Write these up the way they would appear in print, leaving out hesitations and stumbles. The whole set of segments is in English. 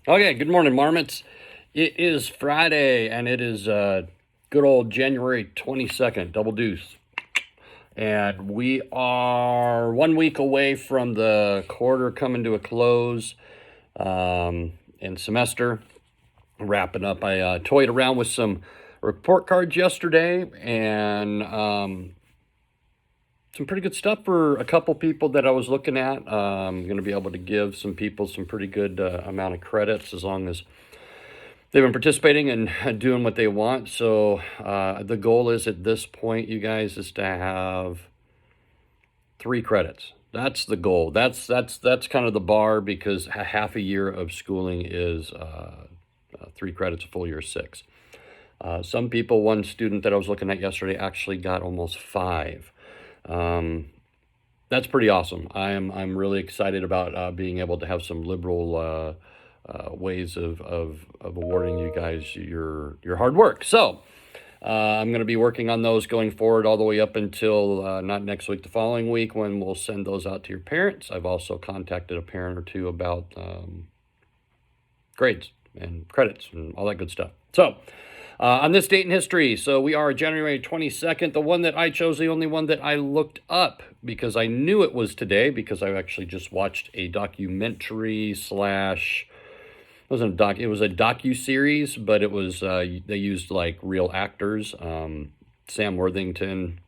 Okay, good morning, Marmots. It is Friday, and it is good old January 22nd, double deuce. And we are 1 week away from the quarter coming to a close and semester wrapping up. I toyed around with some report cards yesterday and some pretty good stuff for a couple people that I was looking at. I'm going to be able to give some people some pretty good amount of credits as long as they've been participating and doing what they want. So the goal is at this point, you guys, is to have 3 credits. That's the goal. That's kind of the bar, because half a year of schooling is 3 credits, a full year is 6. Some people, one student that I was looking at yesterday actually got almost 5. That's pretty awesome. I'm really excited about being able to have some liberal ways of awarding you guys your hard work. So I'm going to be working on those going forward all the way up until not next week, the following week, when we'll send those out to your parents. I've also contacted a parent or two about grades and credits and all that good stuff. So on this date in history, so we are January 22nd. The one that I chose, the only one that I looked up, because I knew it was today, because I actually just watched a documentary slash, it wasn't a doc, it was a docu-series, but it was, they used like real actors. Sam Worthington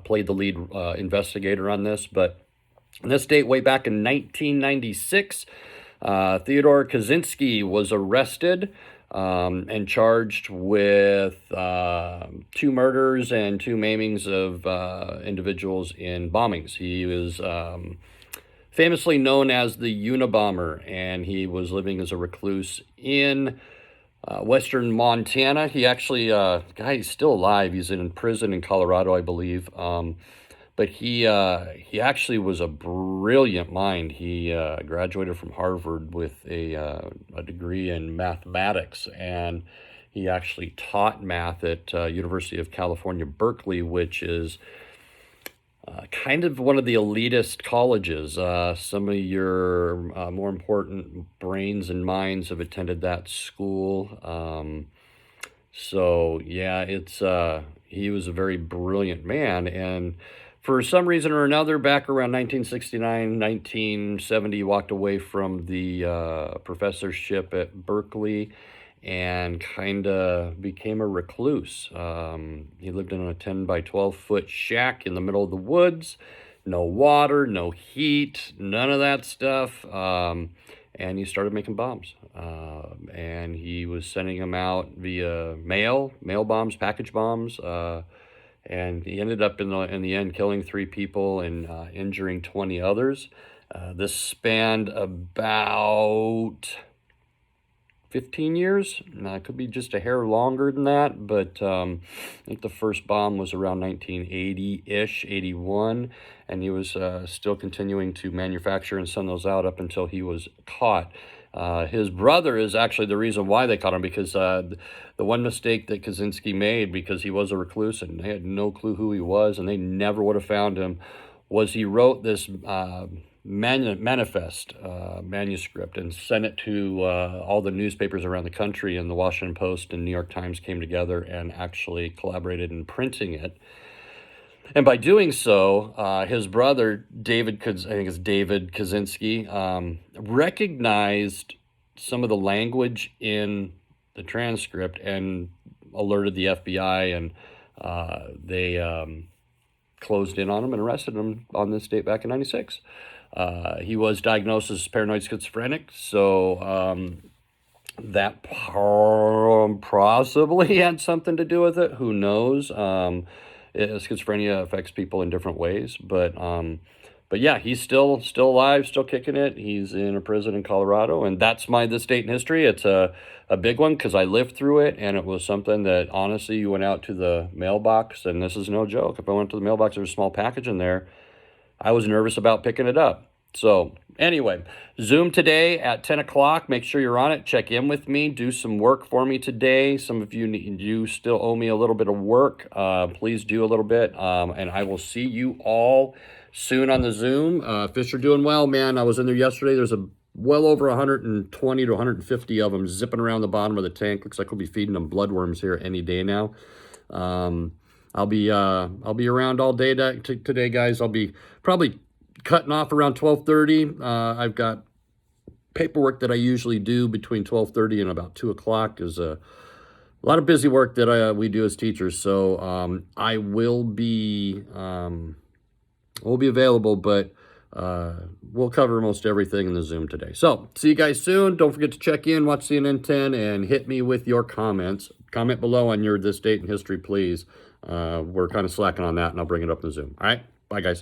played the lead investigator on this, but on this date, way back in 1996, Theodore Kaczynski was arrested and charged with 2 murders and 2 maimings of individuals in bombings. He was famously known as the Unabomber, and he was living as a recluse in western Montana. He actually, he's still alive. He's in prison in Colorado, I believe. But he actually was a brilliant mind. He graduated from Harvard with a degree in mathematics, and he actually taught math at University of California, Berkeley, which is kind of one of the elitist colleges. Some of your more important brains and minds have attended that school. So yeah, it's he was a very brilliant man, and for some reason or another, back around 1969, 1970, he walked away from the professorship at Berkeley and kind of became a recluse. He lived in a 10 by 12 foot shack in the middle of the woods. No water, no heat, none of that stuff. And he started making bombs. And he was sending them out via mail bombs, package bombs. And he ended up in the end killing 3 people and injuring 20 others. This spanned about 15 years. It could be just a hair longer than that, but I think the first bomb was around 1980-ish, 81, and he was still continuing to manufacture and send those out up until he was caught. His brother is actually the reason why they caught him, because the one mistake that Kaczynski made, because he was a recluse and they had no clue who he was and they never would have found him, was he wrote this manifest manuscript and sent it to all the newspapers around the country, and the Washington Post and New York Times came together and actually collaborated in printing it. And by doing so, his brother, David Kaczynski, recognized some of the language in the transcript and alerted the FBI, and they closed in on him and arrested him on this date back in 96. He was diagnosed as paranoid schizophrenic, so that possibly had something to do with it. Who knows? Schizophrenia affects people in different ways, but yeah, he's still alive, still kicking it. He's in a prison in Colorado, and that's my this date in history. It's a big one because I lived through it, and it was something that honestly, you went out to the mailbox, and this is no joke. If I went to the mailbox, there was a small package in there. I was nervous about picking it up. So anyway, Zoom today at 10 o'clock. Make sure you're on it. Check in with me. Do some work for me today. Some of you still owe me a little bit of work. Please do a little bit. And I will see you all soon on the Zoom. Fish are doing well, man. I was in there yesterday. There's a well over 120 to 150 of them zipping around the bottom of the tank. Looks like we'll be feeding them bloodworms here any day now. I'll be around all day today, guys. I'll be probably cutting off around 12:30. I've got paperwork that I usually do between 12:30 and about 2 o'clock. Is a lot of busy work that we do as teachers. So I will be available, but we'll cover most everything in the Zoom today. So see you guys soon. Don't forget to check in, watch CNN 10, and hit me with your comments. Comment below on your this date in history, please. We're kind of slacking on that, and I'll bring it up in the Zoom. All right, bye, guys.